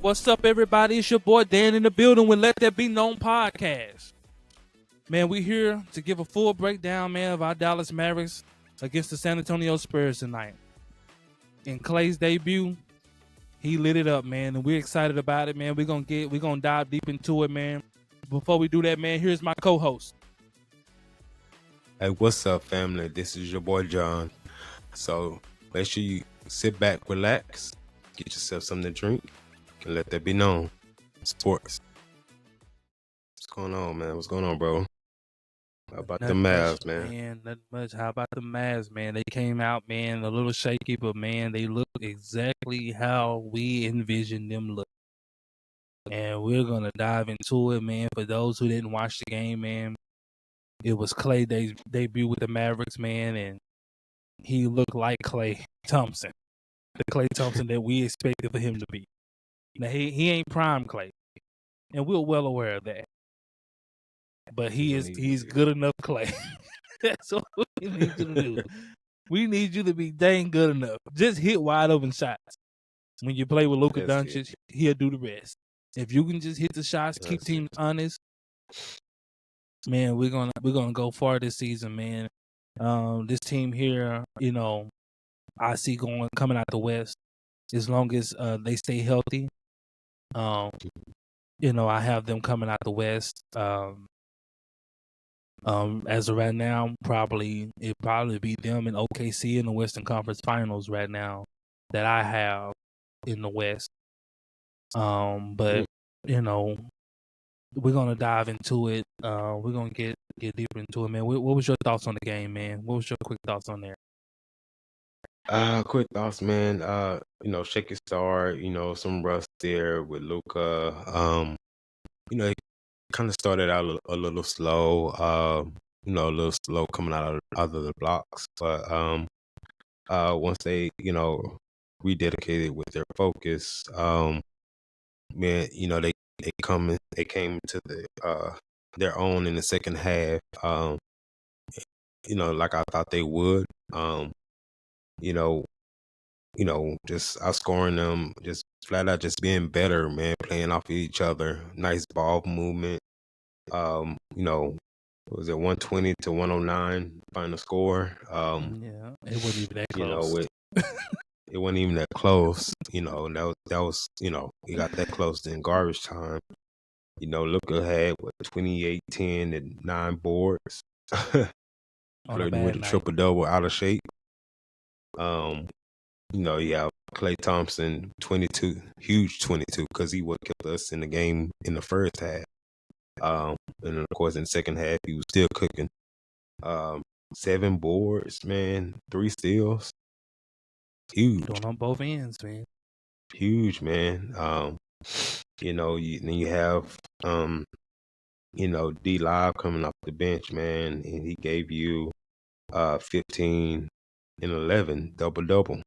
What's up, everybody? It's your boy Dan in the building with Let That Be Known podcast. Man, we here to give a full breakdown, man, of our Dallas Mavericks against the San Antonio Spurs tonight. In Klay's debut, he lit it up, man, and we're excited about it, man. We're gonna dive deep into it, man. Before we do that, man, here's my co-host. Hey, what's up, family? This is your boy John. So make sure you sit back, relax, get yourself something to drink, and let that be known. Sports. What's going on, man? What's going on, bro? How about the Mavs, man? Nothing much. How about the Mavs, man? They came out, man, a little shaky, but man, they look exactly how we envisioned them look. And we're gonna dive into it, man. For those who didn't watch the game, man, it was Klay's debut with the Mavericks, man, and he looked like Klay Thompson, the Klay Thompson that we expected for him to be. Now he ain't prime Klay, and we're well aware of that. But he's good enough Klay. That's what we need you to do. We need you to be dang good enough. Just hit wide open shots. When you play with Luka Doncic, he'll do the rest. If you can just hit the shots, keep teams honest, man, we're gonna go far this season, man. This team here, I see coming out the West as long as they stay healthy. I have them coming out the West. As of right now, it'd probably be them and OKC in the Western Conference Finals right now that I have in the West. But we're gonna dive into it. We're gonna get deeper into it, man. What was your thoughts on the game, man? What was your quick thoughts on there? Quick thoughts, man. Shaky start. Some rust there with Luka. It kind of started out a little slow. A little slow coming out of the blocks, but once they rededicated with their focus, man, they came to their own in the second half. Like I thought they would. Just outscoring them, just flat out just being better, man, playing off of each other. Nice ball movement. Was it 120 to 109 final score? Yeah, it wasn't even that close. It wasn't even that close, and that was he got that close in garbage time. Luka had 28, 10, and 9 boards. Flirting with a triple double, out of shape. You have Klay Thompson, 22, huge 22, because he would kept us in the game in the first half. And then of course in the second half he was still cooking. 7 boards, man, 3 steals. Huge. Doing on both ends, man. Huge, man. You have D Live coming off the bench, man, and he gave you 15 and 11, double.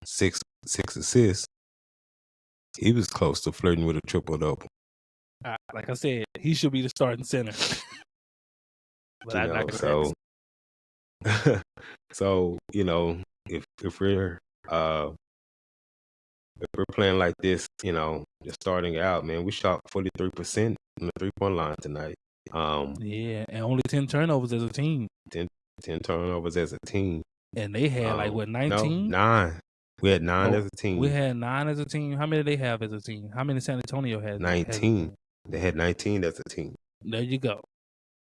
6 assists. He was close to flirting with a triple double. Like I said, he should be the starting center. But so if we're playing like this, just starting out, man, we shot 43% on the 3-point line tonight. Yeah, and only 10 turnovers as a team. 10 turnovers as a team. And they had 19? No, 9. We had 9 as a team. We had 9 as a team. How many did they have as a team? How many San Antonio had? 19. They had 19 as a team. There you go.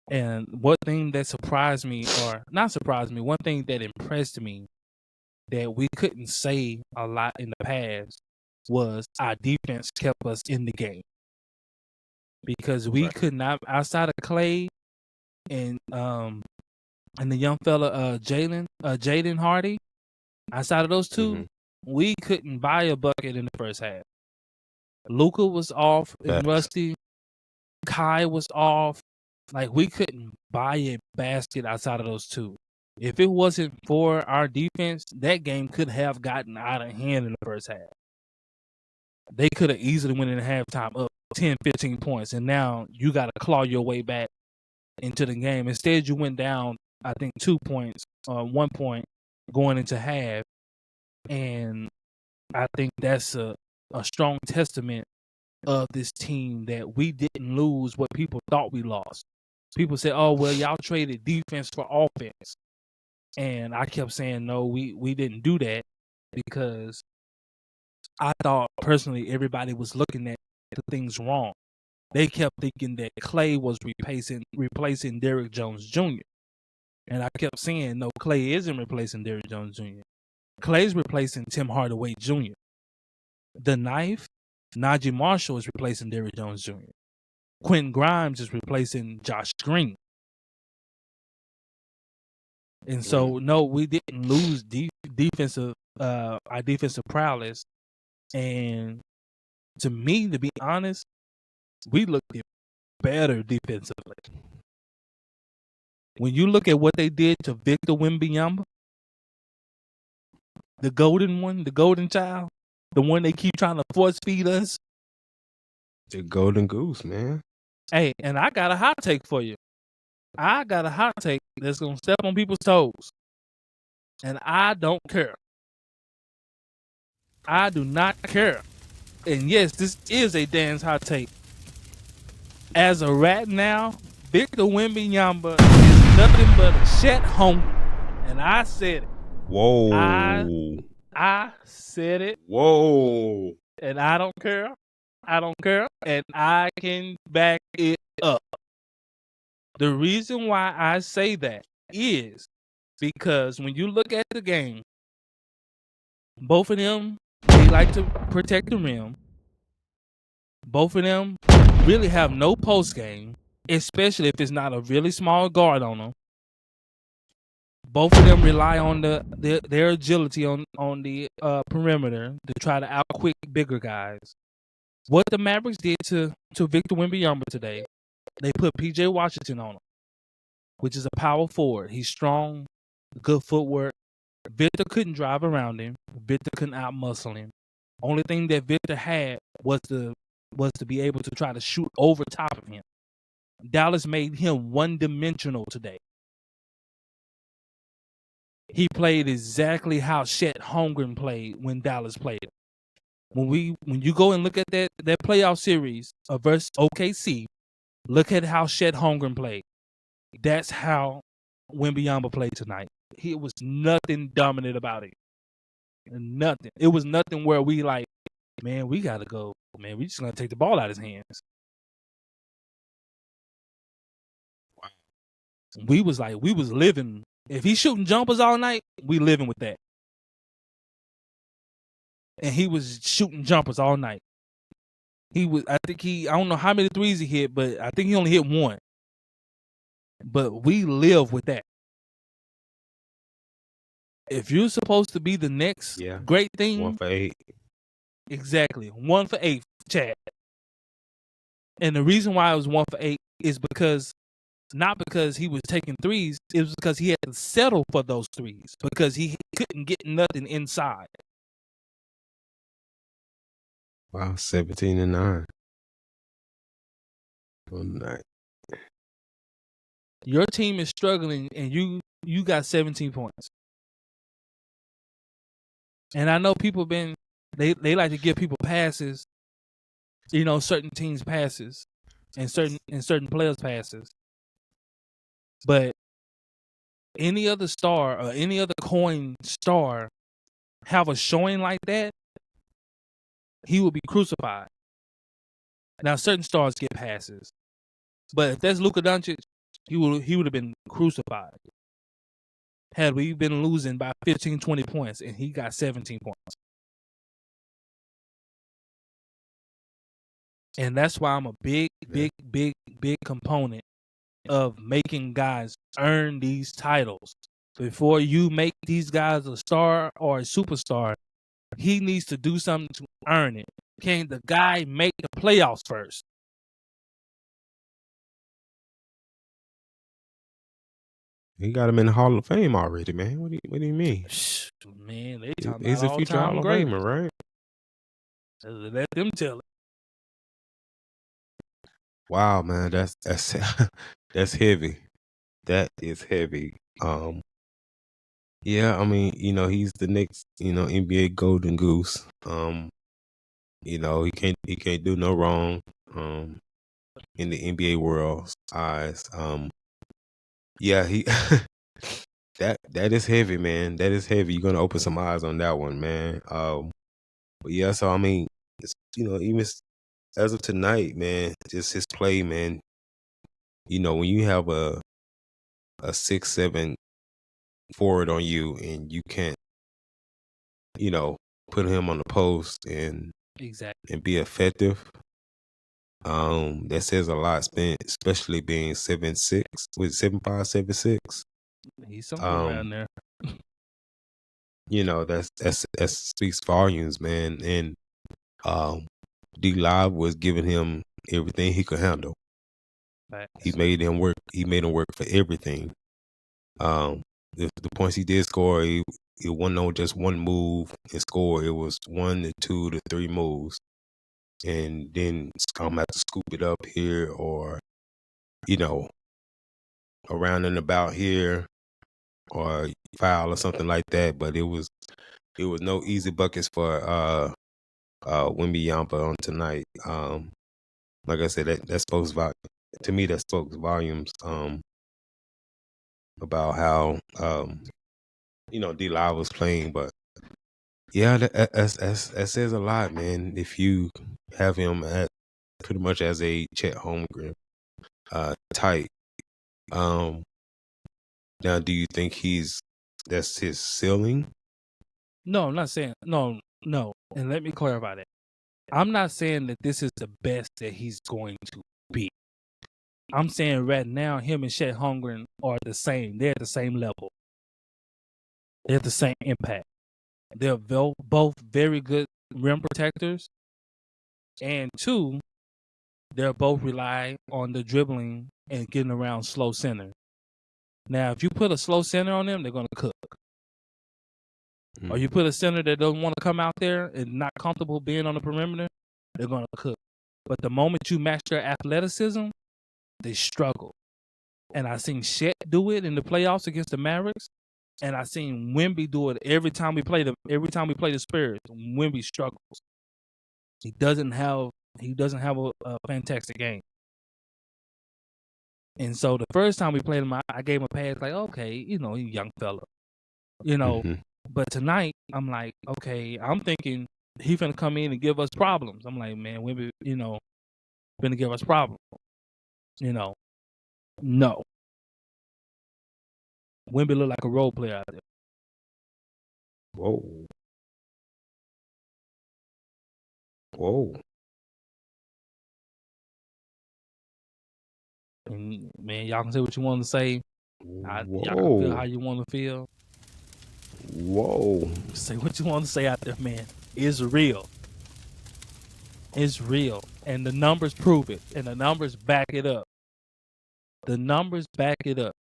And one thing that surprised me, or not surprised me, one thing that impressed me that we couldn't say a lot in the past was our defense kept us in the game. Because we could not, outside of Klay and the young fella Jaden Hardy, outside of those two, we couldn't buy a bucket in the first half. Luka was off and rusty. Kai was off. Like, we couldn't buy a basket outside of those two. If it wasn't for our defense, that game could have gotten out of hand in the first half. They could have easily went in halftime up 10, 15 points, and now you got to claw your way back into the game. Instead, you went down, I think, 2 points, 1 point going into half, and I think that's a a strong testament of this team that we didn't lose what people thought we lost. People said, "Oh, well, y'all traded defense for offense," and I kept saying, "No, we didn't do that," because I thought personally everybody was looking at the things wrong. They kept thinking that Clay was replacing Derrick Jones Jr. And I kept saying, no, Clay isn't replacing Derrick Jones Jr. Clay's replacing Tim Hardaway Jr. The knife, Najee Marshall is replacing Derrick Jones Jr. Quentin Grimes is replacing Josh Green. And so, no, we didn't lose our defensive prowess. And to me, to be honest, we looked better defensively. When you look at what they did to Victor Wembanyama, the golden one, the golden child, the one they keep trying to force feed us. The golden goose, man. Hey, and I got a hot take for you. I got a hot take that's going to step on people's toes. And I don't care. I do not care. And yes, this is a Dan's hot take. As of right now, Victor Wembanyama is nothing but a shat home. And I said it. Whoa. I said it. Whoa. And I don't care. I don't care. And I can back it up. The reason why I say that is because when you look at the game, both of them, they like to protect the rim. Both of them really have no post game, especially if it's not a really small guard on them. Both of them rely on their agility on the perimeter to try to outquick bigger guys. What the Mavericks did to Victor Wembanyama today, they put P.J. Washington on him, which is a power forward. He's strong, good footwork. Victor couldn't drive around him. Victor couldn't out-muscle him. Only thing that Victor had was to be able to try to shoot over top of him. Dallas made him one-dimensional today. He played exactly how Chet Holmgren played when Dallas played him. When you go and look at that playoff series versus OKC, look at how Chet Holmgren played. That's how Wembanyama played tonight. It was nothing dominant about it. Nothing. It was nothing where we like, man, we got to go. Man, we just going to take the ball out of his hands. We was living. If he's shooting jumpers all night, we living with that. And he was shooting jumpers all night. I don't know how many threes he hit, but I think he only hit one. But we live with that. If you're supposed to be the next great thing. 1 for 8. Exactly. 1 for 8, Chad. And the reason why it was 1 for 8 is not because he was taking threes, it was because he had to settle for those threes because he couldn't get nothing inside. Wow, 17-9. One night. Your team is struggling and you got 17 points. And I know people they like to give people passes, certain teams passes and certain players passes. But any other star or any other coin star have a showing like that, he will be crucified. Now, certain stars get passes. But if that's Luka Doncic, he would have been crucified. Had we been losing by 15, 20 points, and he got 17 points. And that's why I'm a big component of making guys earn these titles. Before you make these guys a star or a superstar, he needs to do something to earn it. Can the guy make the playoffs first? He got him in the Hall of Fame already, man. What do you mean? Man, they talking He's about a future Hall of Famer, right? Let them tell it. Wow, man, that's that's heavy. That is heavy. Yeah, I mean, he's the next, NBA golden goose. He can't do no wrong. In the NBA world's eyes. Yeah, he that is heavy, man. That is heavy. You're gonna open some eyes on that one, man. But yeah, so I mean, it's, even as of tonight, man, just his play, man. When you have a 6'7" forward on you and you can't, you know, put him on the post Exactly. and be effective, that says a lot. Especially being 7'6", with 7'5", 7'6". He's somewhere Um, around there. that speaks volumes, man. And D Live was giving him everything he could handle. He Facts. made him work. He made him work for everything. Um, the points he did score, it wasn't on just one move and score. It was 1 to 2 to 3 moves, and then have to scoop it up here or you know around and about here or foul or something like that. But it was no easy buckets for Wemby on tonight. Like I said, that to me that spoke volumes about how D Live was playing. But yeah, that says a lot, man. If you have him at pretty much as a Chet Holmgren type. Now, do you think that's his ceiling? No, I'm not saying no. And let me clarify that. I'm not saying that this is the best that he's going to be. I'm saying right now, him and Chet Holmgren are the same. They're at the same level. They have the same impact. They're both very good rim protectors, and two, they're both rely on the dribbling and getting around slow center. Now, if you put a slow center on them, they're going to cook. Or you put a center that doesn't want to come out there and not comfortable being on the perimeter, they're going to cook. But the moment you match their athleticism, they struggle. And I seen Chet do it in the playoffs against the Mavericks, and I seen Wemby do it every time we play the Spurs. Wemby struggles. He doesn't have a fantastic game. And so the first time we played him, I gave him a pass like, okay, he's a young fella, you know. Mhm. But tonight, I'm like, okay, I'm thinking he's gonna come in and give us problems. I'm like, man, Wemby, gonna give us problems. No, Wemby look like a role player out there. Whoa, whoa, And man, y'all can say what you want to say. Y'all can feel how whoa, you want to feel. whoa. Say what you want to say out there, man. It's real. It's real. And the numbers prove it. And the numbers back it up. The numbers back it up.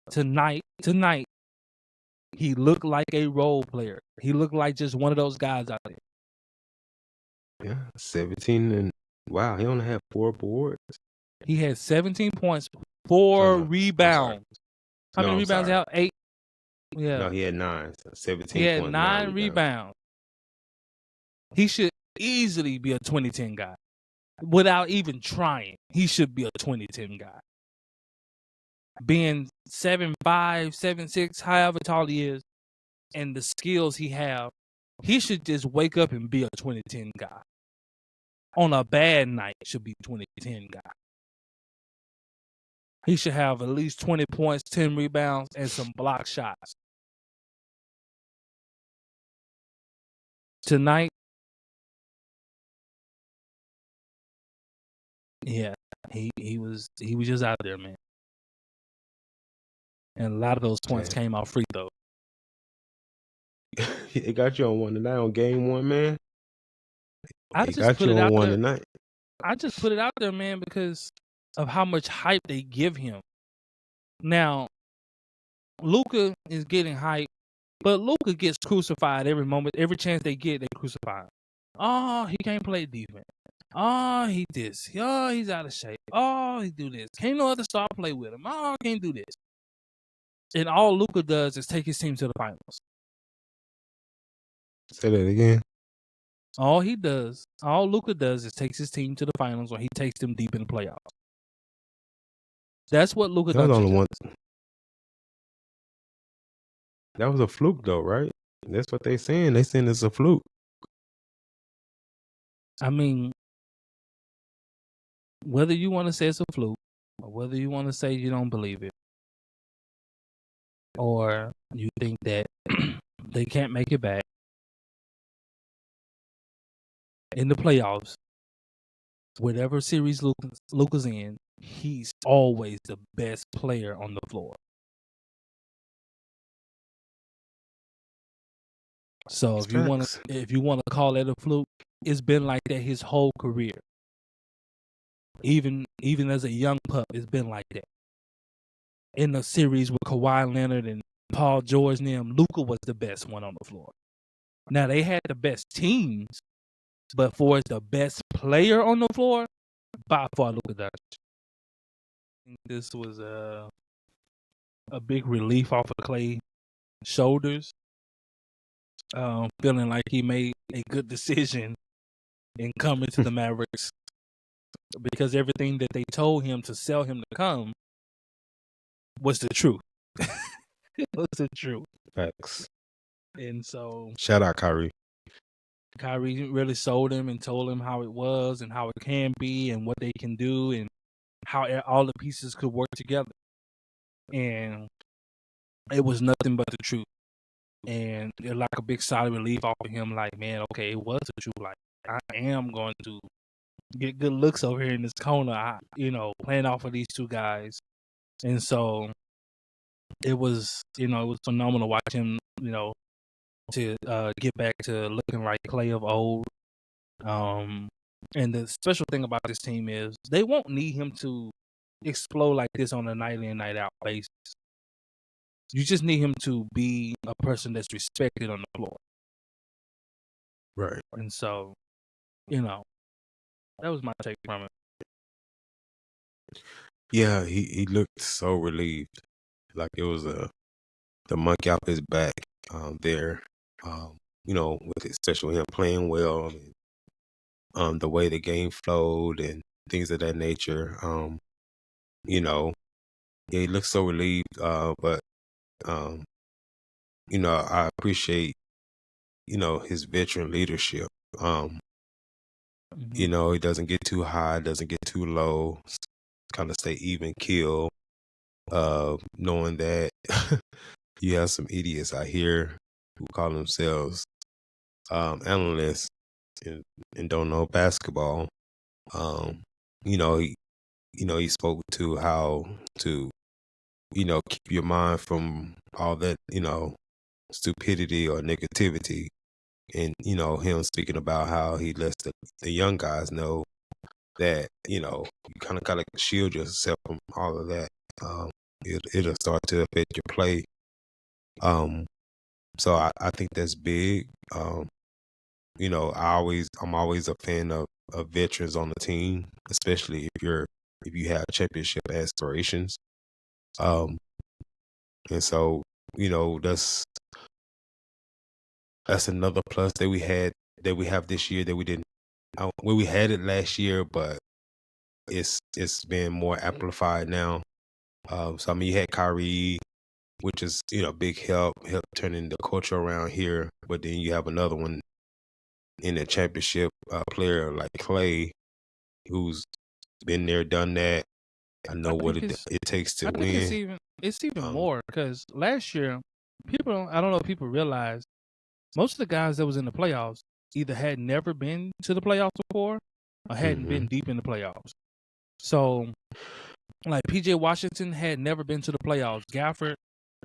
Tonight, he looked like a role player. He looked like just one of those guys out there. Yeah, 17 and wow, he only had 4 boards. He had 17 points, So 4 no, I'm sorry. rebounds. How No, many I'm rebounds sorry. out? 8. Yeah. No, he had 9. So He had 17.9 9 rebounds. rebounds. He should easily be a 2010 guy. Without even trying, he should be a 2010 guy. Being 7'5", 7'6", however tall he is, and the skills he have, he should just wake up and be a 2010 guy. On a bad night, should be 2010 guy. He should have at least 20 points, 10 rebounds, and some block shots. Tonight, yeah, he was just out there, man. And a lot of those points Damn. came out free throw. It got you on one tonight on game 1, man. I It just got put you it on out one there. tonight. I just put it out there, man, because of how much hype they give him. Now, Luka is getting hype, but Luka gets crucified every moment. Every chance they get, they crucify him. Oh, he can't play defense. Oh, he this. Oh, he's out of shape. Oh, he do this. Can't no other star play with him. Oh, can't do this. And all Luka does is take his team to the finals. Say that again. All Luka does is takes his team to the finals, or he takes them deep in the playoffs. That's what Luka That was Doncic only one. does. That was a fluke, though, right? That's what they saying. They saying it's a fluke. I mean, whether you want to say it's a fluke, or whether you want to say you don't believe it, or you think that they can't make it back in the playoffs, whatever series Luka's in, he's always the best player on the floor. So It's if you want facts. to call it a fluke, it's been like that his whole career. Even as a young pup, it's been like that. In the series with Kawhi Leonard and Paul George and them, Luka was the best one on the floor. Now they had the best teams, but for the best player on the floor, by far Luka Doncic. This was a big relief off of Klay's shoulders, feeling like he made a good decision in coming to the Mavericks because everything that they told him to sell him to come was the truth. It was the truth. Facts. And so Shout out Kyrie. Kyrie really sold him and told him how it was and how it can be and what they can do and how all the pieces could work together. And it was nothing but the truth. And it like a big sigh of relief off of him, like, man, okay, it was the truth. Like, I am going to get good looks over here in this corner, playing off of these two guys. And so it was phenomenal to watch him, to get back to looking like Klay of old. And the special thing about this team is they won't need him to explode like this on a night in, night out basis. You just need him to be a person that's respected on the floor. Right. And so, that was my take from it. Yeah, he looked so relieved. Like it was the monkey off his back there. With especially him playing well and the way the game flowed and things of that nature. Yeah, he looked so relieved. But I appreciate, his veteran leadership. He doesn't get too high, doesn't get too low, kind of stay even keel. Knowing that you have some idiots out here who call themselves analysts and don't know basketball. Um, he he spoke to how to, keep your mind from all that, stupidity or negativity. And, him speaking about how he lets the young guys know that, you kind of gotta shield yourself from all of that. It'll start to affect your play. So I think that's big. I'm always a fan of veterans on the team, especially if you have championship aspirations. Um, and so, that's another plus that we have this year that we didn't. Well, we had it last year, but it's been more amplified now. So I mean, you had Kyrie, which is big help turning the culture around here. But then you have another one in the championship player like Klay, who's been there, done that. I know what it takes to I think win. it's even more because last year I don't know if people realize most of the guys that was in the playoffs either had never been to the playoffs before or hadn't been Mhm, deep in the playoffs. So like PJ Washington had never been to the playoffs. Gafford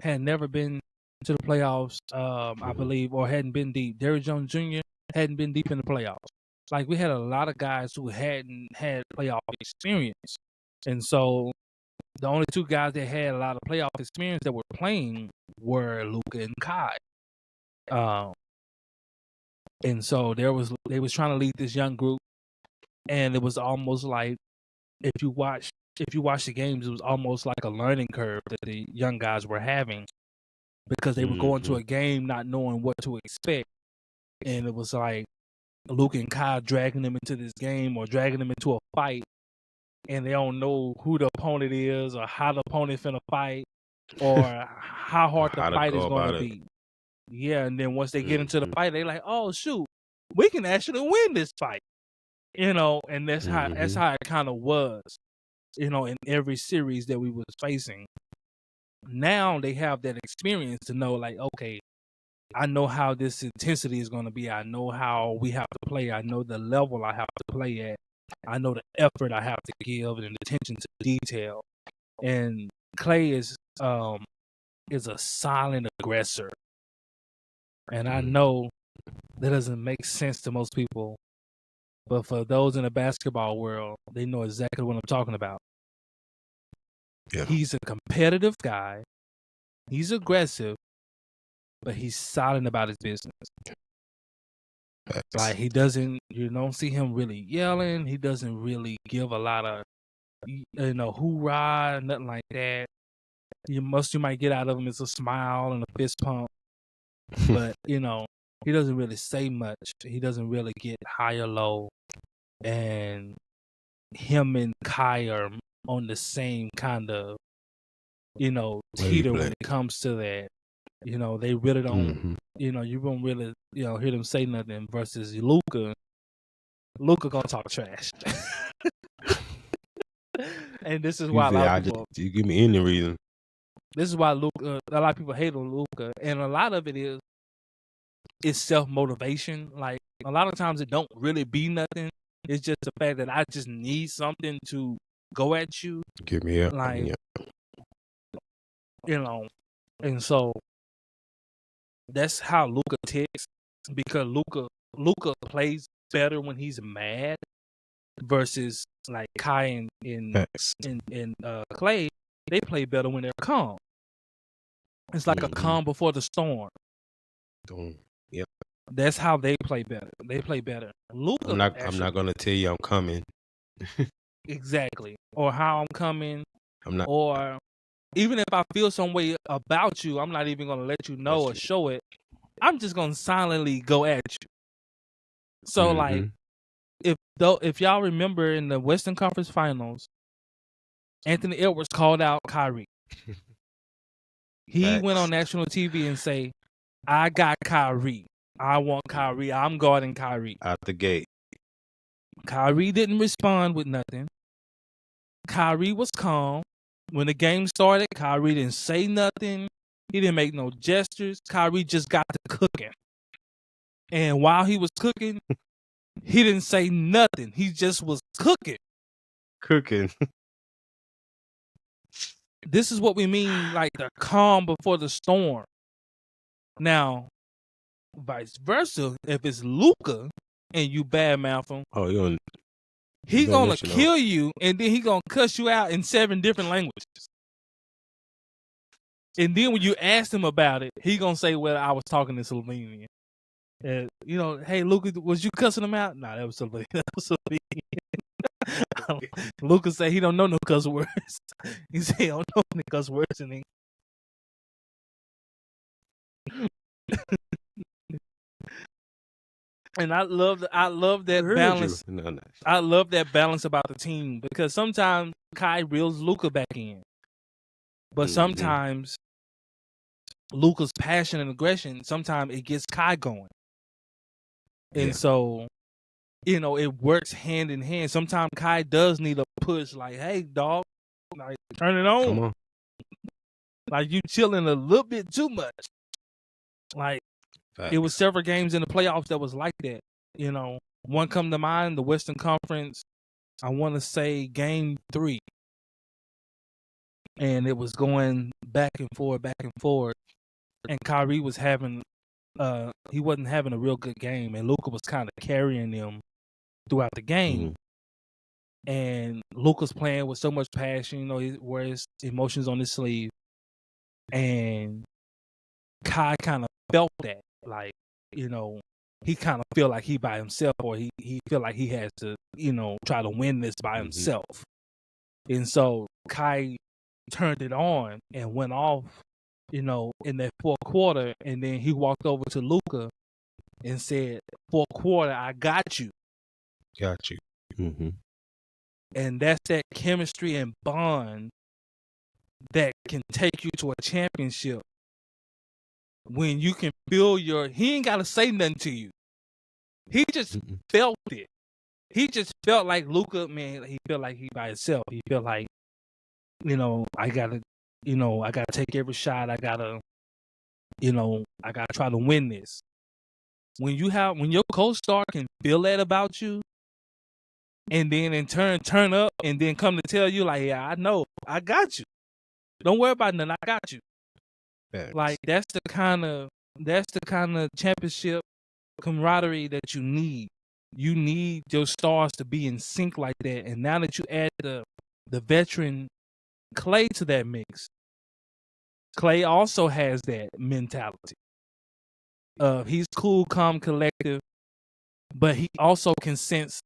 had never been to the playoffs, I mhm, believe, or hadn't been deep. Derrick Jones Jr. hadn't been deep in the playoffs. Like we had a lot of guys who hadn't had playoff experience. And so the only two guys that had a lot of playoff experience that were playing were Luka and Kai. Um, and so they was trying to lead this young group, and it was almost like if you watch the games, it was almost like a learning curve that the young guys were having because they were going to mhm. a game not knowing what to expect, and it was like Luka and Kai dragging them into this game or dragging them into a fight, and they don't know who the opponent is or how the opponent finna fight or how hard the How to fight is go gonna about it. be. Yeah, and then once they get into the Mhm. fight, they like, oh shoot, we can actually win this fight. And that's how Mhm. it kind of was, in every series that we was facing. Now they have that experience to know, like, okay, I know how this intensity is going to be. I know how we have to play. I know the level I have to play at. I know the effort I have to give and the attention to detail. And Clay is a silent aggressor, and I Mhm. know that doesn't make sense to most people, but for those in the basketball world, they know exactly what I'm talking about. Yeah. He's a competitive guy. He's aggressive, but he's silent about his business. Facts. Like you don't see him really yelling. He doesn't really give a lot of, hoorah, nothing like that. You might get out of him is a smile and a fist pump, but he doesn't really say much. He doesn't really get high or low, and him and Kai are on the same kind of, teeter when Wavelength. it comes to that. They really don't. Mhm. You won't really, hear them say nothing. Versus Luka gonna talk trash, and this is You why a say lot of I just people. you give me any reason. This is why Luka. A lot of people hate on Luka, and a lot of it is self motivation. Like a lot of times, it don't really be nothing. It's just the fact that I just need something to go at you, Give me up. like Yeah. you know. And so that's how Luka ticks, because Luka plays better when he's mad versus like Kai Facts. and Clay. They play better when they're calm. It's like a Mhm. calm before the storm. Yep. That's how they play better. They play better. I'm Luka not actually, gonna tell you I'm coming. exactly, or how I'm coming, I'm not or even if I feel some way about you, I'm not even gonna let you know let or you. show it. I'm just gonna silently go at you. So like, Mhm. if y'all remember in the Western Conference Finals, Anthony Edwards called out Kyrie. He went on Facts. national TV and say, "I got Kyrie. I want Kyrie. I'm guarding Kyrie." Out the gate. Kyrie didn't respond with nothing. Kyrie was calm. When the game started, Kyrie didn't say nothing. He didn't make no gestures. Kyrie just got to cooking. And while he was cooking, he didn't say nothing. He just was cooking. Cooking. This is what we mean, like the calm before the storm. Now, vice versa, if it's Luka and you badmouth him, Oh, you he gonna gonna let you know. kill you, and then he gonna cuss you out in 7 different languages. And then when you ask him about it, he gonna say, "Well, I was talking to Slovenian." Hey, Luka, was you cussing him out? Nah, that was Slovenian. That was Slovenian. Luka say he don't know no cuss words. He say he don't know any cuss words, and I love I that heard you. balance. No, no. I love that balance about the team, because sometimes Kai reels Luka back in, but Mhm. sometimes Luka's passion and aggression, sometimes it gets Kai going. And Yeah. so, it works hand in hand. Sometimes Kai does need a push, like, "Hey, dog, like turn it Come on. on. Like you chilling a little bit too much." Like it was Facts. several games in the playoffs that was like that. One come to mind, the Western Conference. I want to say Game 3, and it was going back and forth, and Kyrie was having he wasn't having a real good game, and Luka was kind of carrying them throughout the game. Mhm. And Luka's playing with so much passion, he wears emotions on his sleeve, and Kai kind of felt that, like, he kind of feel like he by himself, or he feel like he has to, try to win this by Mhm. himself. And so Kai turned it on and went off, in that fourth quarter, and then he walked over to Luka and said, for a quarter, I got you. Got you. Mm-hmm. And that's that chemistry and bond that can take you to a championship when you can feel he ain't got to say nothing to you. He just felt it. He just felt like Luka, man, he felt like he by himself. He felt like, I gotta take every shot. I gotta try to win this. When your co-star can feel that about you, and then in turn up and then come to tell you like, yeah, I know, I got you. Don't worry about nothing, I got you. Facts. Like that's the kind of championship camaraderie that you need. You need your stars to be in sync like that. And now that you add the veteran Clay to that mix, Clay also has that mentality. He's cool, calm, collective, but he also can sense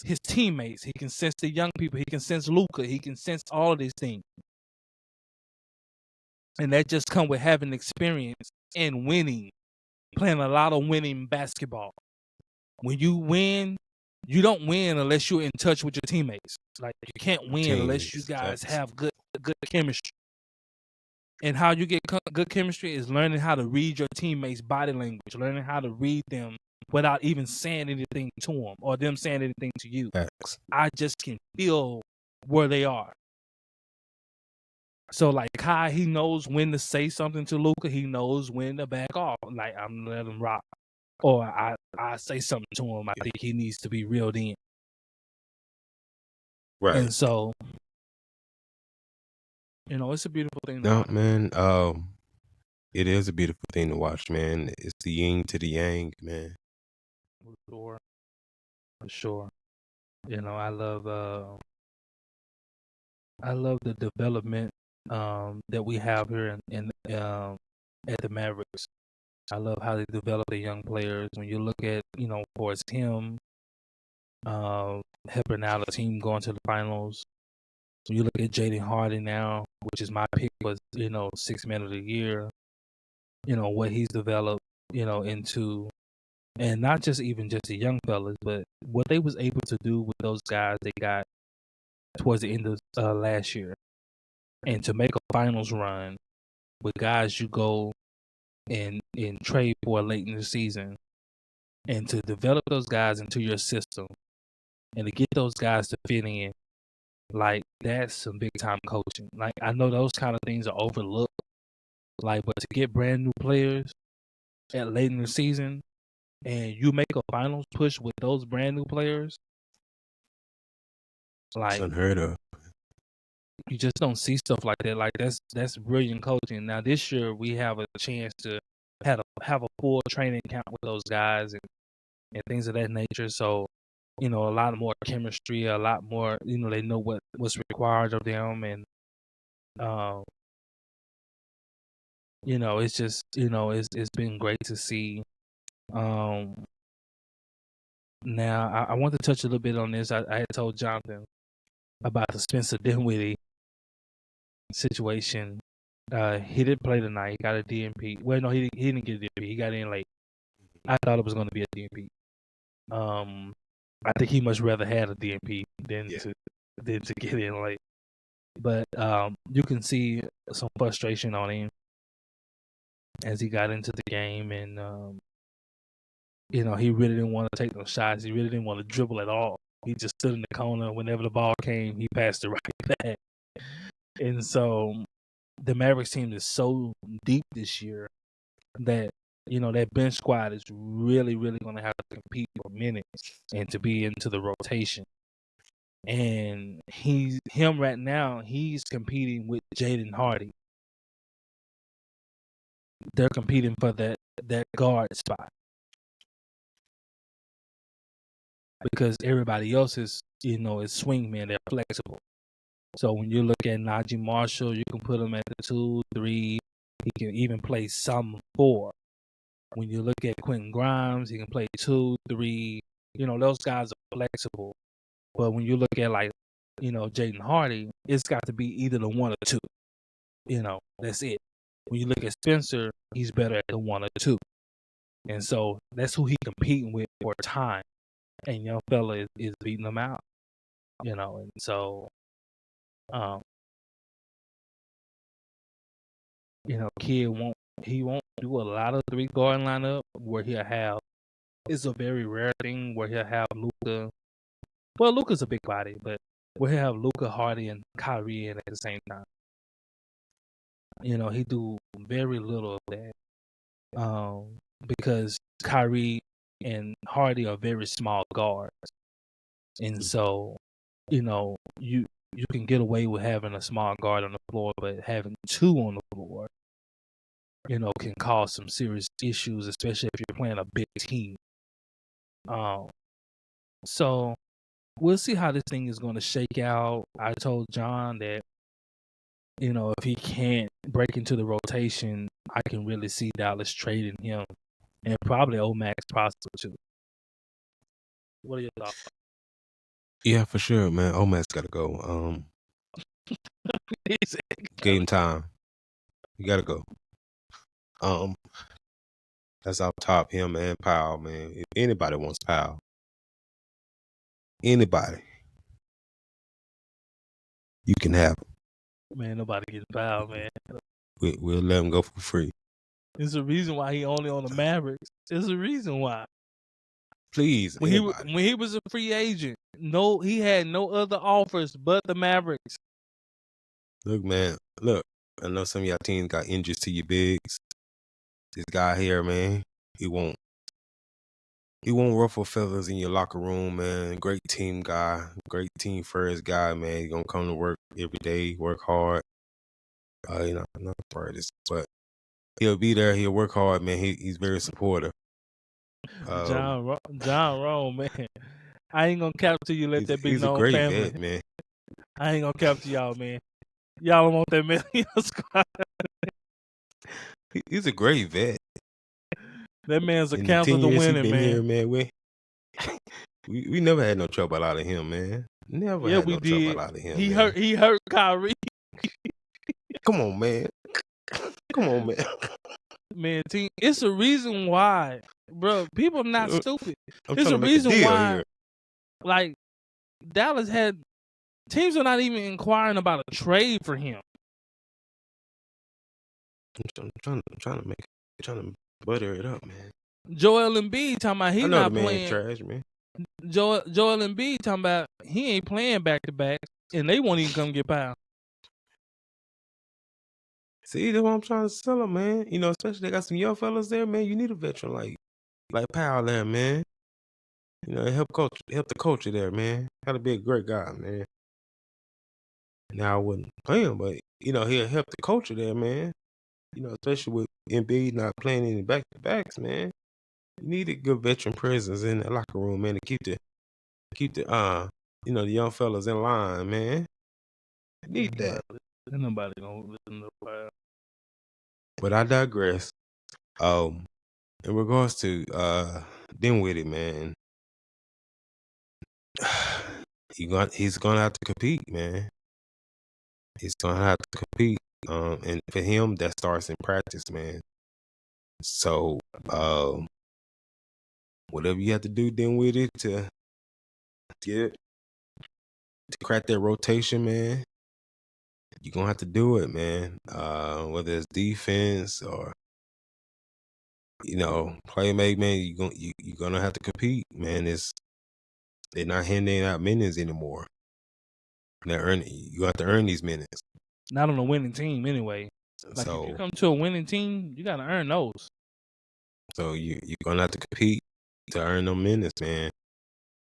his teammates. He can sense the young people. He can sense Luka. He can sense all of these things. And that just comes with having experience and winning, playing a lot of winning basketball. When you win, you don't win unless you're in touch with your teammates. Like you can't win unless you guys have good chemistry. And how you get good chemistry is learning how to read your teammates' body language, learning how to read them without even saying anything to them or them saying anything to you. Facts. I just can feel where they are. So like Kai, he knows when to say something to Luka. He knows when to back off. Like I'm gonna let him rock, or I say something to him. I think he needs to be reeled in. Right. And so, it's a beautiful thing. No, man. It is a beautiful thing to watch, man. It's the yin to the yang, man. For sure. I love the development that we have here at the Mavericks. I love how they develop the young players. When you look at, for him, helping out a team going to the finals. When you look at Jaden Hardy now, which is my pick, was Sixth Man of the Year. What he's developed, into, and not just the young fellas, but what they was able to do with those guys they got towards the end of last year, and to make a finals run with guys you go and trade for late in the season, and to develop those guys into your system, and to get those guys to fit in, like that's some big time coaching. Like I know those kind of things are overlooked, like but to get brand new players at late in the season, and you make a finals push with those brand new players, like It's unheard of. You just don't see stuff like that. Like that's brilliant coaching. Now this year we have a chance to have a full training camp with those guys and things of that nature. So, a lot more chemistry, a lot more, they know what's required of them, and it's just, it's been great to see. Now I want to touch a little bit on this. I had told Jonathan about the Spencer Dinwiddie situation. He didn't play tonight. He got a DNP. Well, no, he didn't get a DNP. He got in late. I thought it was going to be a DNP. I think he much rather had a DNP than to get in late. But you can see some frustration on him as he got into the game, and he really didn't want to take those shots. He really didn't want to dribble at all. He just stood in the corner. Whenever the ball came, he passed it right back. And so the Mavericks team is so deep this year that that bench squad is really, really going to have to compete for minutes and to be into the rotation. And him right now, he's competing with Jaden Hardy. They're competing for that guard spot because everybody else is is swing men. They're flexible. So when you look at Najee Marshall, you can put him at the 2, 3. He can even play some 4. When you look at Quentin Grimes, he can play 2, 3. Those guys are flexible. But when you look at Jaden Hardy, it's got to be either the 1 or 2. That's it. When you look at Spencer, he's better at the 1 or 2. And so that's who he competing with for time. And young fella is beating him out, and so um, kid won't do a lot of 3 guard lineup where he'll have it's a very rare thing where he'll have Luka. Well, Luka's a big body, but where he'll have Luka, Hardy, and Kyrie in at the same time. He do very little of that. Because Kyrie and Hardy are very small guards. And so, you can get away with having a small guard on the floor, but having 2 on the floor, can cause some serious issues, especially if you're playing a big team. So we'll see how this thing is going to shake out. I told John that, if he can't break into the rotation, I can really see Dallas trading him and probably Omax possible too. What are your thoughts? Yeah, for sure, man. Omax got to go. Game time. You got to go. That's off top, him and Powell, man. If anybody wants Powell, anybody, you can have him. Man, nobody gets fouled, man. We'll let him go for free. There's a reason why he only on the Mavericks. There's a reason why. Please, When anybody. he was a free agent, he had no other offers but the Mavericks. Look, man. Look, I know some of y'all teams got injuries to your bigs. This guy here, man, he won't ruffle feathers in your locker room, man. Great team guy, great team first guy, man. He gonna come to work every day, work hard. Not part of this, but he'll be there. He'll work hard, man. He's very supportive. John Rowe, man. I ain't gonna cap to you. Let that be He's a known, great family. vet, man. I ain't gonna cap to y'all, man. Y'all don't want that million squad. He's a great vet. That man's a In the counselor 10 to years he winning, been man. here, man, we never had no trouble out of him, man. Never Yeah, had we no did. trouble out of him. He man. hurt Kyrie. Come on, man. Come on, man. Man, team, it's a reason why, bro. People not stupid. I'm There's trying a to make a reason deal why, here. like, Dallas had teams are not even inquiring about a trade for him. I'm trying to butter it up, man. Joel Embiid talking about I he know not the man playing. trash, man. Joel Embiid talking about he ain't playing back to back, and they won't even come get Powell. See, that's what I'm trying to sell him, man. Especially they got some young fellas there, man. You need a veteran like Powell there, man. Help the culture there, man. Got to be a great guy, man. Now I wouldn't play him, but he'll help the culture there, man. Especially with Embiid not playing any back to backs, man. You need a good veteran presence in the locker room, man, to keep the the young fellas in line, man. You need that. Nobody gonna listen to Powell. But I digress. In regards to Dinwiddie, man, he's gonna have to compete, man. He's gonna have to compete. And for him, that starts in practice, man. So, whatever you have to do, Dinwiddie, to crack that rotation, man, you're gonna have to do it, man. Whether it's defense or playmaking, man, you're gonna have to compete, man. They're not handing out minutes anymore. You have to earn these minutes. Not on a winning team, anyway. Like if you So, come to a winning team, you gotta earn those. so you're gonna have to compete to earn them minutes, man.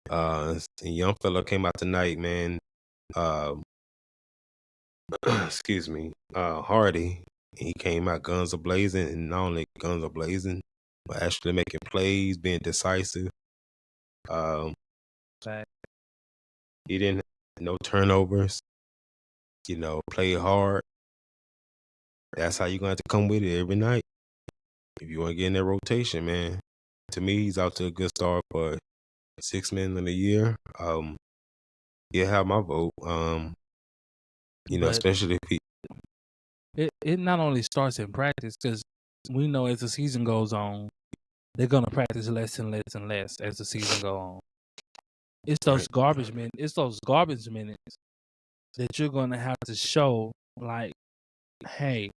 A young fella came out tonight, man. Excuse me, Hardy. He came out guns a blazing, and not only guns a blazing, but actually making plays, being decisive. Um, he didn't no turnovers. Play hard. That's how you're gonna have to come with it every night if you want to get in that rotation, man. To me, he's out to a good start for 6 men in a year. He'll have my vote. But Especially if it not only starts in practice, because we know as the season goes on, they're gonna practice less and less and less as the season go on. It's those Right. garbage minutes. It's those garbage minutes that you're gonna have to show, like, hey,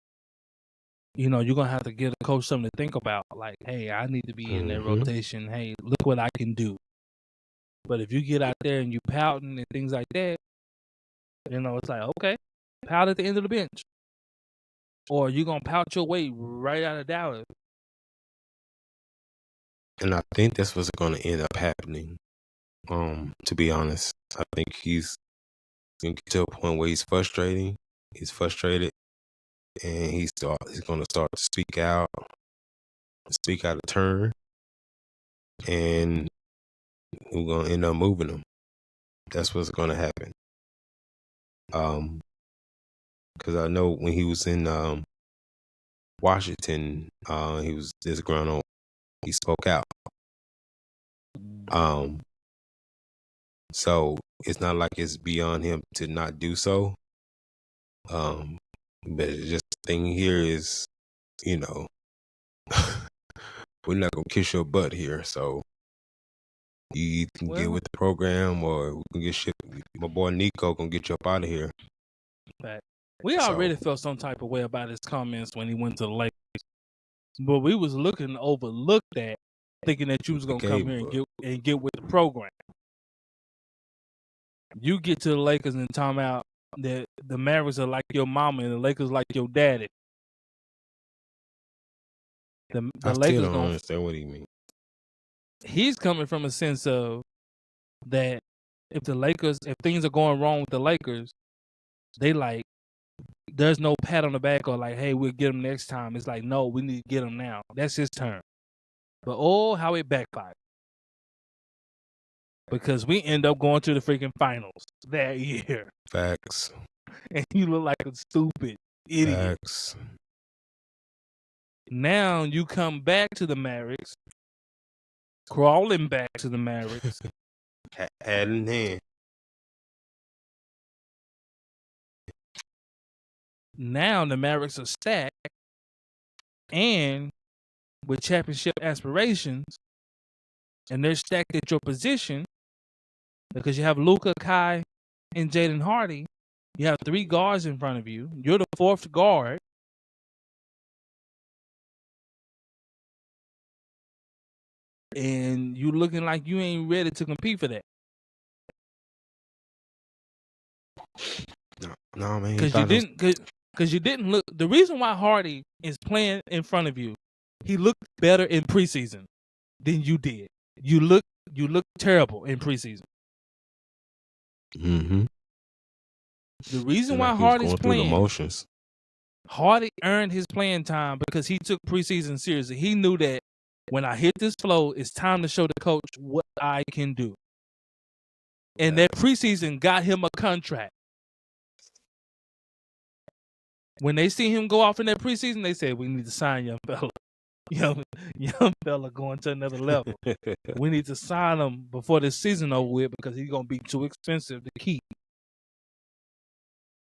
you're gonna have to give the coach something to think about. Like, hey, I need to be in that Mm-hmm. rotation. Hey, look what I can do. But if you get out there and you pouting and things like that, it's like, okay, pout at the end of the bench. Or you're gonna pout your way right out of Dallas. And I think that's what's going to end up happening. To be honest, I think he's going to get to a point where he's frustrated, and he's going to start to speak out of turn, and we're going to end up moving him. That's what's going to happen. Because I know when he was in Washington, he was disgruntled. He spoke out. So it's not like it's beyond him to not do so. But it's just the thing here is, you know, we're not gonna kiss your butt here. So you either can get Well, with the program or we can get shit. My boy Nico gonna get you up out of here. we So already felt some type of way about his comments when he went to the Lakers, but we was looking to overlook that, thinking that you was gonna okay, come here but and get with the program. You get to the Lakers and talk out that the Mavericks are like your mama and the Lakers like your daddy. The I still Lakers don't gonna. understand what he means. He's coming from a sense of that if things are going wrong with the Lakers, they like, there's no pat on the back or like, hey, we'll get him next time. It's like, no, we need to get him now. That's his turn. But how it backfired. Because we end up going to the freaking finals that year. Facts. And you look like a stupid idiot. Facts. Now you come back to the Mavericks, crawling back to the Mavericks. Hat in hand. Now the Mavericks are stacked and with championship aspirations, and they're stacked at your position because you have Luka, Kai, and Jaden Hardy. You have 3 guards in front of you. You're the 4th guard. And you looking like you ain't ready to compete for that. No, man. Because you didn't look. The reason why Hardy is playing in front of you, he looked better in preseason than you did. You look terrible in preseason. Mm-hmm. The reason why Like he was Hardy's going through the playing, motions. Hardy earned his playing time because he took preseason seriously. He knew that when I hit this flow, it's time to show the coach what I can do. And that preseason got him a contract. When they see him go off in that preseason, they said, we need to sign young fella. Young fella going to another level. We need to sign him before this season over with because he's going to be too expensive to keep.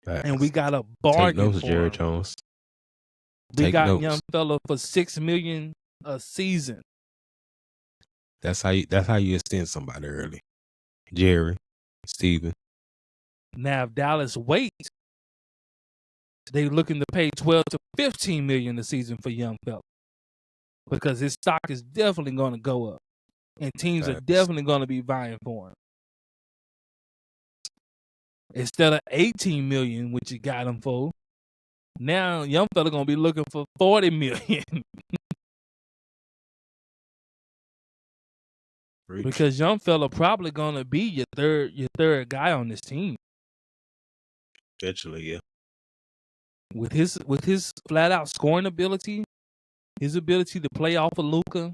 Facts. And we got a Take bargain notes, for Jerry him. Jones. We Take got notes. young fella for $6 million a season. That's how you extend somebody early. Jerry, Steven. Now, if Dallas waits, they looking to pay $12 to $15 million a season for young fella because his stock is definitely going to go up, and teams are definitely going to be vying for him. Instead of $18 million, which you got him for, now young fella going to be looking for $40 million. Because young fella probably going to be your third guy on this team. Eventually, yeah. With his flat out scoring ability, his ability to play off of Luka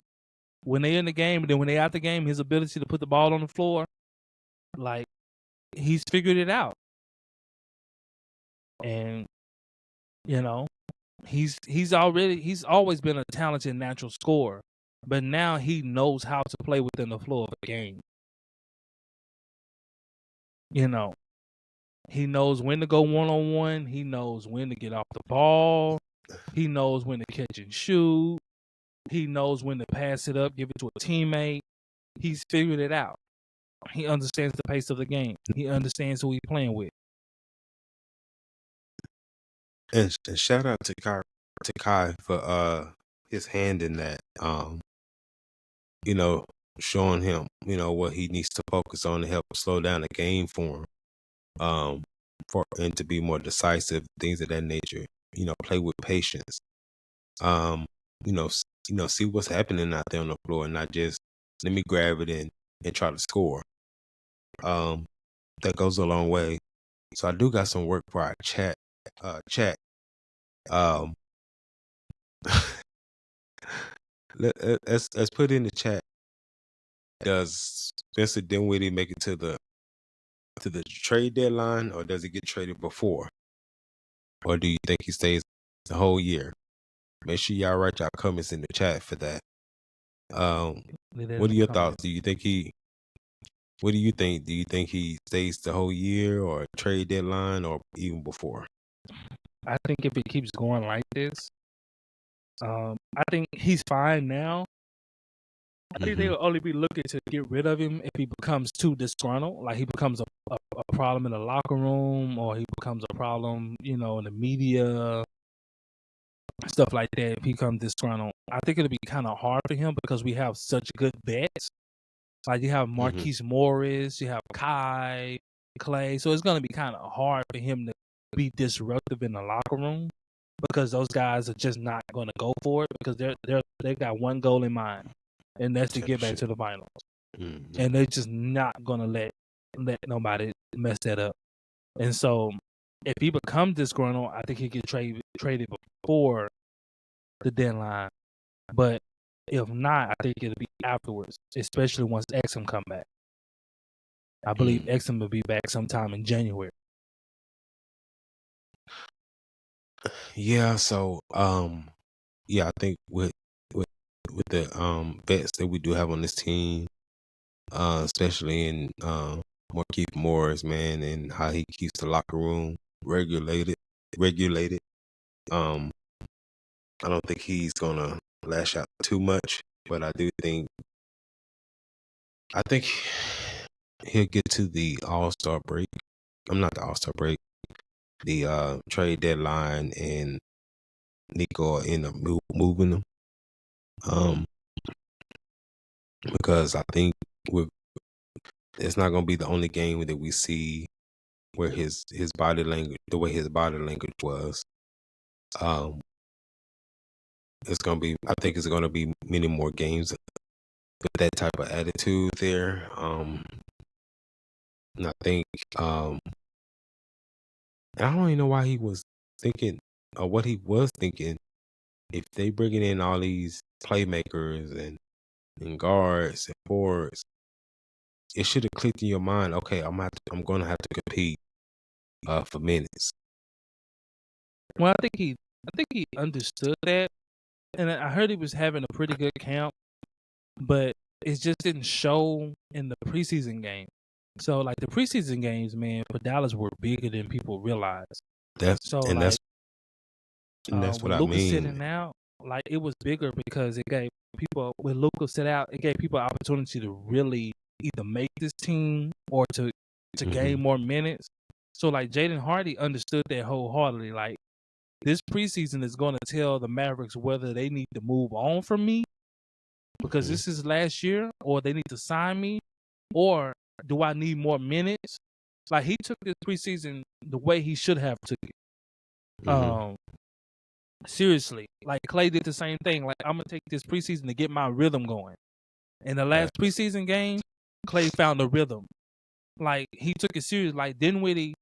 when they in the game, and then when they out the game, his ability to put the ball on the floor, like, he's figured it out. And he's always been a talented natural scorer, but now he knows how to play within the flow of a game. He knows when to go one-on-one. He knows when to get off the ball. He knows when to catch and shoot. He knows when to pass it up, give it to a teammate. He's figured it out. He understands the pace of the game. He understands who he's playing with. And shout out to Kai for his hand in that. You know, showing him, what he needs to focus on to help slow down the game for him. For and to be more decisive, things of that nature. Play with patience. Um, see what's happening out there on the floor, and not just let me grab it and try to score. That goes a long way. So I do got some work for our chat. Um, let's put in the chat. Does Spencer Dinwiddie make it to the trade deadline, or does he get traded before? Or do you think he stays the whole year? Make sure y'all write y'all comments in the chat for that. What are your thoughts? Do you think what do you think? Do you think he stays the whole year, or trade deadline, or even before? I think if it keeps going like this, I think he's fine now. I think they'll only be looking to get rid of him if he becomes too disgruntled, like he becomes a problem in the locker room, or he becomes a problem, in the media, stuff like that. If he becomes disgruntled, I think it'll be kind of hard for him because we have such good vets. Like you have Marquise Morris, you have Kai, Clay, so it's gonna be kind of hard for him to be disruptive in the locker room because those guys are just not gonna go for it because they got one goal in mind, and that's to get back to the finals. And they're just not gonna let nobody mess that up. And so, if he becomes disgruntled, I think he get traded before the deadline. But if not, I think it'll be afterwards, especially once Exum come back. I believe Exum will be back sometime in January. Yeah. So, I think with the vets that we do have on this team, especially in Markieff Morris, man, and how he keeps the locker room regulated. I don't think he's gonna lash out too much, but I think he'll get to the All-Star break. I'm not the All-Star break, the trade deadline, and Nico will end up moving them. Because I think it's not gonna be the only game that we see where his body language, the way his body language was. I think it's gonna be many more games with that type of attitude there. And I think I don't even know why he was thinking, or what he was thinking. If they bringing in all these playmakers and guards and forwards, it should have clicked in your mind. Okay, I'm gonna have to compete for minutes. Well, I think he understood that, and I heard he was having a pretty good camp, but it just didn't show in the preseason game. So, like the preseason games, man, for Dallas were bigger than people realized. That's what With I Luka mean. sitting out, like it was bigger because it gave people with Luka sit out, it gave people opportunity to really either make this team or to gain more minutes. So like Jaden Hardy understood that wholeheartedly. Like this preseason is going to tell the Mavericks whether they need to move on from me because this is last year, or they need to sign me, or do I need more minutes? Like he took this preseason the way he should have took it. Seriously, like Clay did the same thing. Like I'm gonna take this preseason to get my rhythm going. In the last preseason game, Clay found a rhythm. Like he took it serious. Like Dinwiddie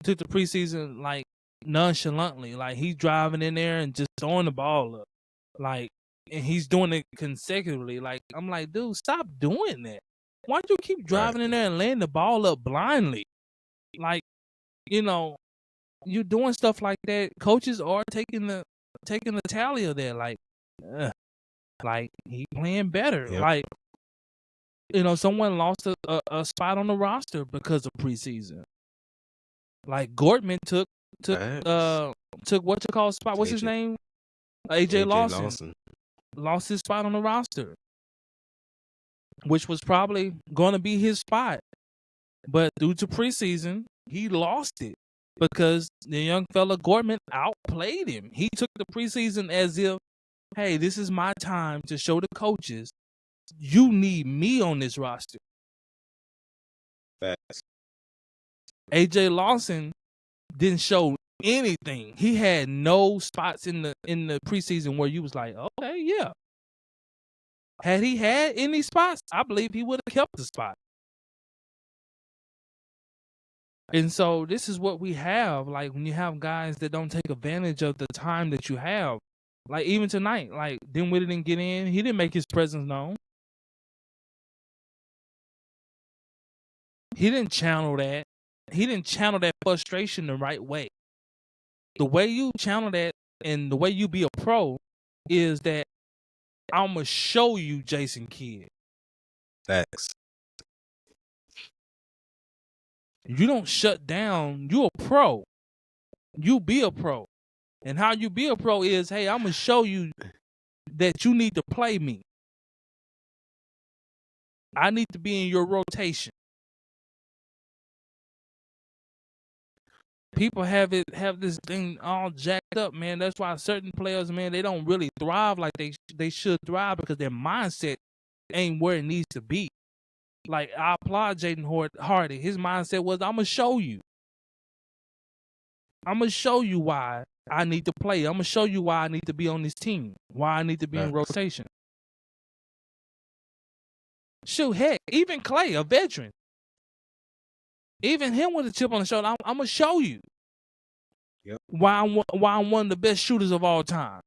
took the preseason like nonchalantly. Like he's driving in there and just throwing the ball up. Like, and he's doing it consecutively. Like I'm like, dude, stop doing that. Why don't you keep driving in there and laying the ball up blindly? Like, you're doing stuff like that. Coaches are taking the tally of that. Like he playing better. Yep. Like, someone lost a spot on the roster because of preseason. Like Gortman took what you call spot. What's his name? AJ Lawson. lost his spot on the roster, which was probably going to be his spot. But due to preseason, he lost it because the young fella Gorman outplayed him. He took the preseason as if, hey, this is my time to show the coaches you need me on this roster. Facts. AJ Lawson didn't show anything. He had no spots in the preseason where you was like, okay, yeah. Had he had any spots, I believe he would have kept the spot. And so this is what we have. Like when you have guys that don't take advantage of the time that you have. Like even tonight, like Dinwiddie didn't get in. He didn't make his presence known. He didn't channel that. He didn't channel that frustration the right way. The way you channel that and the way you be a pro is that I'm going to show you, Jason Kidd. Facts. You don't shut down. You a pro. You be a pro. And how you be a pro is, hey, I'm going to show you that you need to play me. I need to be in your rotation. People have this thing all jacked up, man. That's why certain players, man, they don't really thrive like they should thrive because their mindset ain't where it needs to be. Like I applaud Jaden Hardy. His mindset was, I'm gonna show you. I'm gonna show you why I need to play. I'm gonna show you why I need to be on this team. Why I need to be in rotation. Shoot, heck, even Clay, a veteran, even him with a chip on the shoulder, I'm gonna show you. Yep. Why I'm one of the best shooters of all time.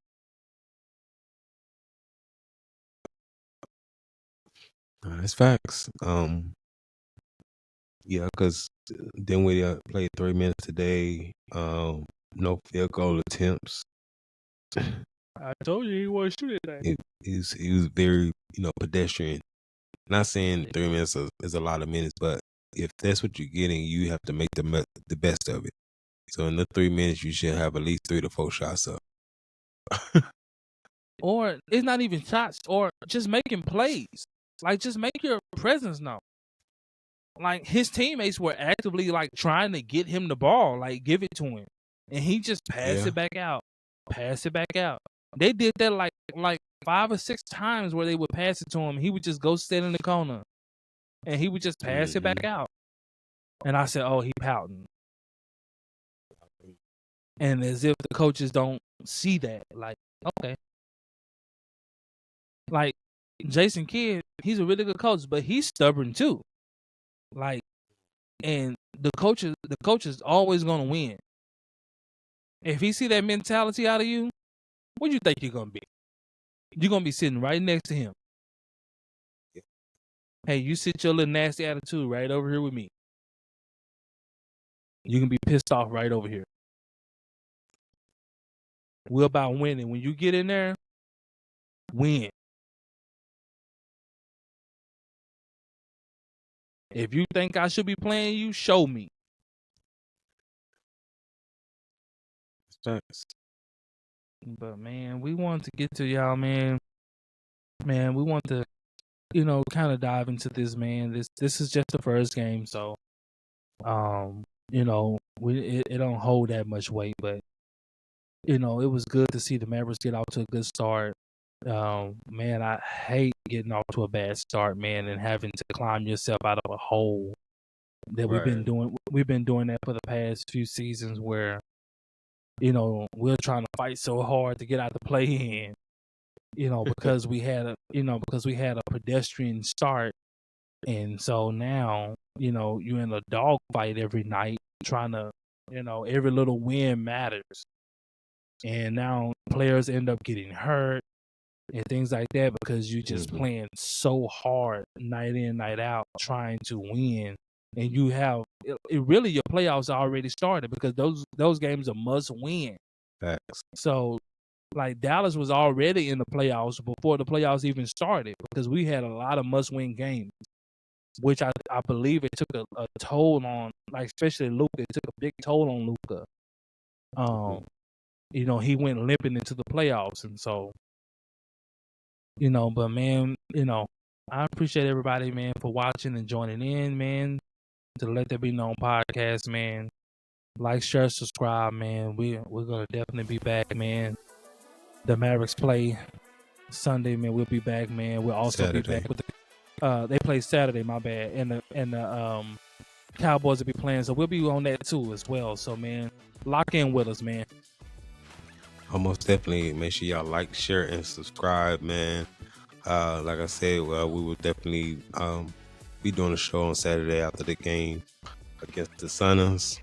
That's facts. Yeah, because then we played 3 minutes today. No field goal attempts. I told you he wasn't shooting that. He was very, pedestrian. Not saying 3 minutes is a lot of minutes, but if that's what you're getting, you have to make the best of it. So in the 3 minutes, you should have at least 3 to 4 shots up. Or it's not even shots, or just making plays. Like just make your presence known. Like his teammates were actively like trying to get him the ball, like give it to him, and he just passed it back out, pass it back out. They did that like 5 or 6 times where they would pass it to him. He would just go sit in the corner, and he would just pass it back out. And I said, "Oh, he pouting," and as if the coaches don't see that. Like, okay, like Jason Kidd, he's a really good coach, but he's stubborn too. Like, and the coach is always gonna win. If he see that mentality out of you, what do you think you're gonna be? You're gonna be sitting right next to him. Hey, you sit your little nasty attitude right over here with me. You can be pissed off right over here. We're about winning. When you get in there, win. If you think I should be playing you, show me. Thanks. But man, we want to get to y'all, man. Man, we want to, kind of dive into this, man. This is just the first game, so it don't hold that much weight, but it was good to see the Mavericks get off to a good start. Man, I hate getting off to a bad start, man, and having to climb yourself out of a hole that we've been doing. We've been doing that for the past few seasons where, we're trying to fight so hard to get out the play-in, because we had a pedestrian start. And so now, you're in a dogfight every night trying to, every little win matters. And now players end up getting hurt and things like that because you're just playing so hard night in, night out, trying to win. And you have really your playoffs already started because those games are must win. Facts. So like Dallas was already in the playoffs before the playoffs even started because we had a lot of must win games, which I believe it took a toll on, like especially Luka. It took a big toll on Luka. He went limping into the playoffs, and so But man, I appreciate everybody, man, for watching and joining in, man. To Let There Be Known podcast, man. Like, share, subscribe, man. We're gonna definitely be back, man. The Mavericks play Sunday, man. We'll be back, man. We'll also be Saturday. back with they play Saturday, my bad. And the Cowboys will be playing, so we'll be on that too as well. So man, lock in with us, man. Almost definitely make sure y'all like, share, and subscribe, man. Like I said, we will definitely be doing a show on Saturday after the game against the Suns.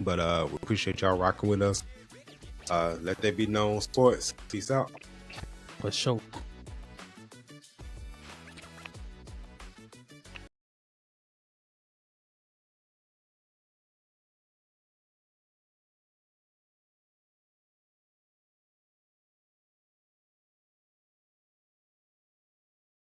But we appreciate y'all rocking with us. Let There Be Known Sports. Peace out. For sure.